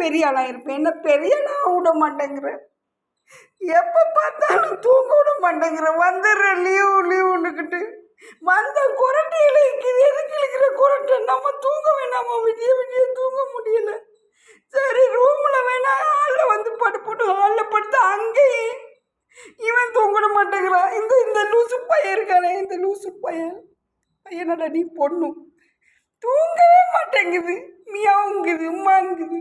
பெரிய ஆளாக இருப்பேன், என்ன பெரிய ஆளாக விட மாட்டேங்கிற. எப்போ பார்த்தாலும் தூங்க விட மாட்டேங்கிற. வந்துடுற லீவுன்னுக்கிட்டு வந்த குரட்டை இழுக்குது. எதுக்கு இழுக்கிற குரட்டை? நம்ம தூங்க வேணாமா? விடிய விடிய தூங்க முடியல. சரி ரூமில் வேணா ஹாலில் வந்து படுப்போட்டு ஹாலில் படுத்து அங்கேயே இவன் தூங்கிட மாட்டேங்கிறான். இந்த லூசு பையன் இருக்கானே, இந்த லூசு பையனோட நீ பொண்ணு தூங்கவே மாட்டேங்குது. மியாவுங்குது, உமாங்குது.